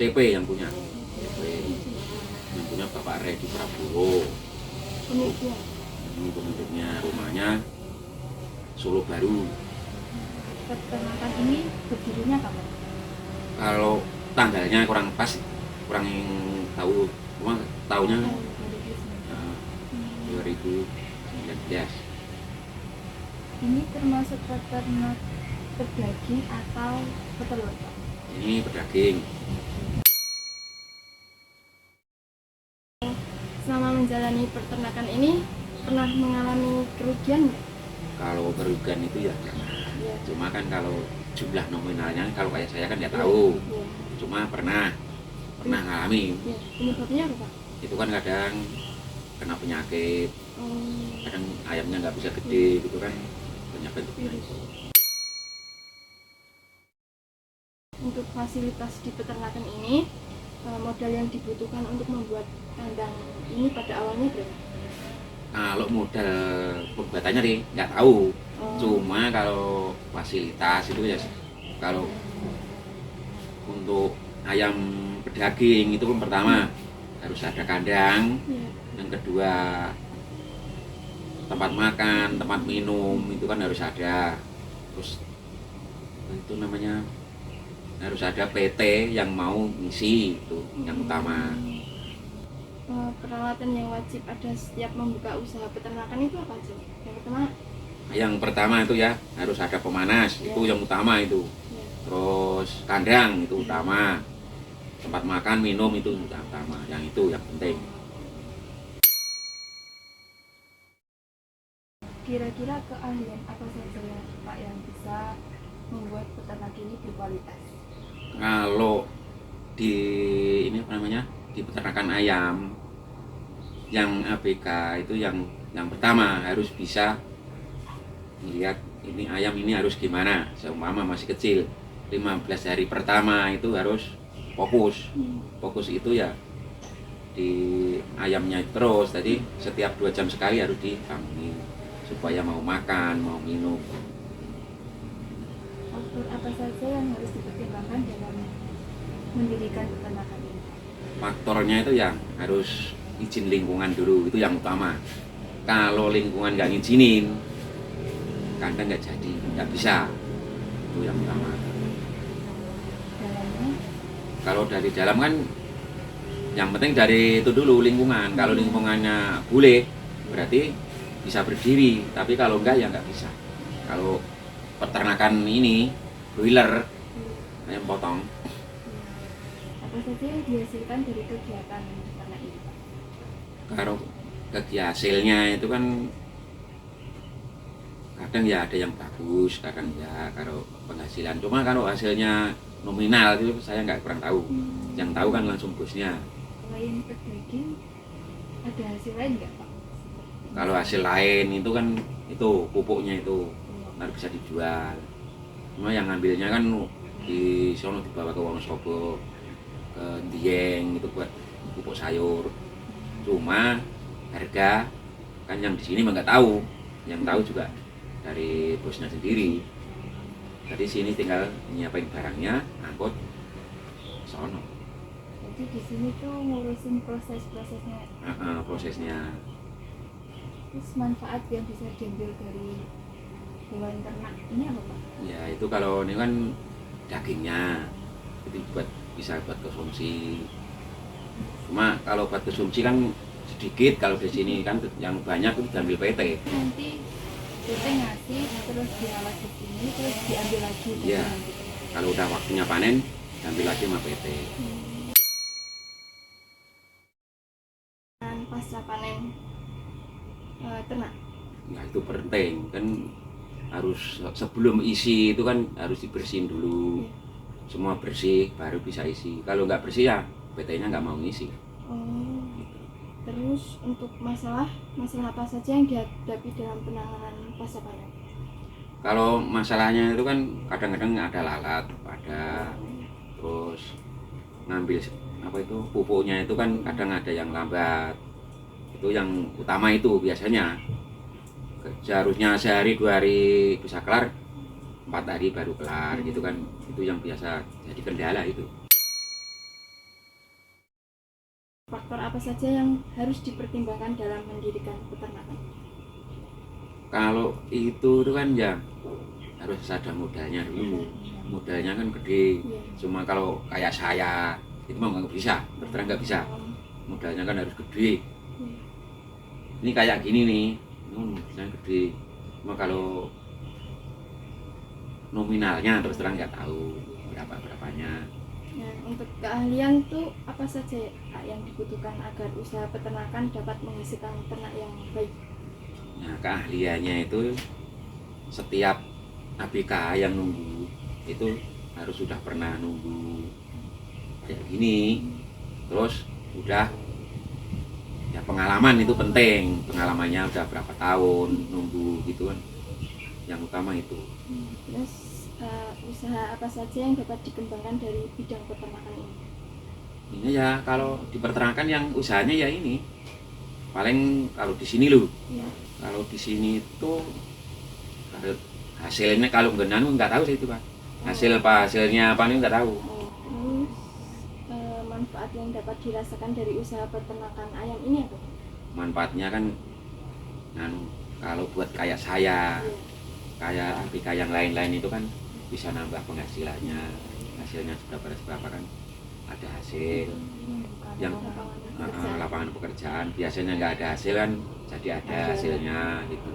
TP yang punya. TP yang punya Bapak Redi Prabowo. Pemiliknya. Ini pemiliknya rumahnya Solo Baru. Peternakan ini berdirinya kapan? Kalau tanggalnya kurang pas, kurang tahu, cuma tahunnya Tahun 2019. 2019. Ini termasuk peternak pedaging atau petelur, Pak? Ini pedaging. Selama menjalani peternakan ini pernah mengalami kerugian nggak? Kalau kerugian itu ya pernah. Iya. Cuma kan kalau jumlah nominalnya, kalau kayak saya kan nggak tahu. Iya. Cuma pernah ngalami. Iya. Penyebabnya apa, Pak? Itu kan kadang kena penyakit, Oh, kadang ayamnya nggak bisa gede gitu kan, penyakit. virus. Untuk fasilitas di peternakan ini, modal yang dibutuhkan untuk membuat kandang ini pada awalnya berapa? Kalau modal pembuatannya nih nggak tahu. Oh. Cuma kalau fasilitas itu ya, kalau untuk ayam pedaging itu kan pertama harus ada kandang, Iya. yang kedua tempat makan, tempat minum itu kan harus ada. Terus itu namanya harus ada PT yang mau ngisi, itu yang utama. Peralatan yang wajib ada setiap membuka usaha peternakan itu apa aja? Yang pertama, Itu ya harus ada pemanas, itu Ya. yang utama itu. ya, Terus kandang itu utama, tempat makan minum itu yang utama, yang itu yang penting. kira-kira keahlian apa saja ya, Pak, yang bisa membuat peternak ini berkualitas? Kalau di ini apa namanya, di peternakan ayam yang ABK itu yang pertama harus bisa melihat ini ayam ini harus gimana. Seumpama masih kecil 15 hari pertama itu harus fokus itu ya di ayamnya terus. Tadi setiap 2 jam sekali harus dibangunin supaya mau makan, mau minum. Faktor apa saja yang harus dipertimbangkan dalam mendirikan peternakan ini? Faktornya itu ya harus izin lingkungan dulu, itu yang utama. Kalau lingkungan nggak ngizinin, kandang nggak jadi, nggak bisa. Itu yang utama. Dalamnya, Kalau dari dalam kan, yang penting dari itu dulu lingkungan. Kalau lingkungannya boleh, berarti bisa berdiri. Tapi kalau enggak ya nggak bisa. Kalau peternakan ini broiler, ayam potong, apa saja yang dihasilkan dari kegiatan peternak ini, Pak? kalau hasilnya itu kan kadang ya ada yang bagus, kadang ya kalau penghasilan. Cuma kalau hasilnya nominal itu saya nggak kurang tahu. Yang tahu kan langsung bosnya. Selain pedaging, ada hasil lain nggak, Pak? Kalau hasil lain itu kan itu pupuknya itu ntar bisa dijual. Cuma yang ngambilnya kan di sono dibawa ke Wonosobo, ke Dieng itu buat pupuk sayur. Cuma harga kan yang di sini mah nggak tahu. Yang tahu juga dari bosnya sendiri. Jadi sini tinggal nyiapin barangnya, angkut sono. Jadi di sini tuh ngurusin proses-prosesnya. Prosesnya. Terus manfaat yang bisa diambil dari hewan ternak ini apa, Pak? Ya itu kalau ini kan dagingnya itu bisa buat konsumsi. Cuma kalau buat konsumsi kan sedikit, kalau di sini kan yang banyak itu diambil PT. Nanti PT ngasih, terus dirawat di sini, terus diambil lagi. Iya. Kalau udah waktunya panen, diambil lagi sama PT. Dan pasca panen ternak. Ya itu penting kan, harus sebelum isi itu kan harus dibersihin dulu. Semua bersih baru bisa isi. Kalau nggak bersih ya PT-nya nggak mau ngisi. Oh. Terus untuk masalah apa saja yang dihadapi dalam penanganan pasca panen? Kalau masalahnya itu kan kadang-kadang ada lalat, ada terus ngambil apa itu pupuknya itu kan kadang ada yang lambat. Itu yang utama itu biasanya. Seharusnya sehari 2 hari bisa kelar, 4 hari baru kelar gitu kan. Itu yang biasa jadi kendala itu. Faktor apa saja yang harus dipertimbangkan dalam mendirikan peternakan? Kalau itu kan ya harus ada modalnya dulu. Modalnya kan gede. Iya. Cuma kalau kayak saya itu mau nggak bisa, berterang nggak bisa. Modalnya kan harus gede. Iya. Ini kayak gini nih, modalnya gede. Cuma kalau nominalnya terus terang nggak tahu berapanya. Nah, untuk keahlian tuh apa saja ya, Kak, yang dibutuhkan agar usaha peternakan dapat menghasilkan ternak yang baik? Nah, keahliannya itu setiap ABK yang nunggu itu harus sudah pernah nunggu kayak gini, terus udah ya pengalaman itu penting, pengalamannya udah berapa tahun nunggu gitu kan, yang utama itu. Terus usaha apa saja yang dapat dikembangkan dari bidang peternakan ini? Ini ya kalau di peternakan yang usahanya ya ini paling kalau di sini loh, Ya. kalau di sini tuh kalau hasilnya kalau nggak tahu sih itu Pak, hasilnya apa nih nggak tahu. Terus manfaat yang dapat dirasakan dari usaha peternakan ayam ini apa? Manfaatnya kan kalau buat kayak saya, Iya. kayak ABK yang lain-lain itu kan bisa nambah penghasilannya, hasilnya seberapa kan ada hasil. Yang Lapangan pekerjaan. lapangan pekerjaan biasanya nggak ada hasil kan jadi ada hasilnya gitu.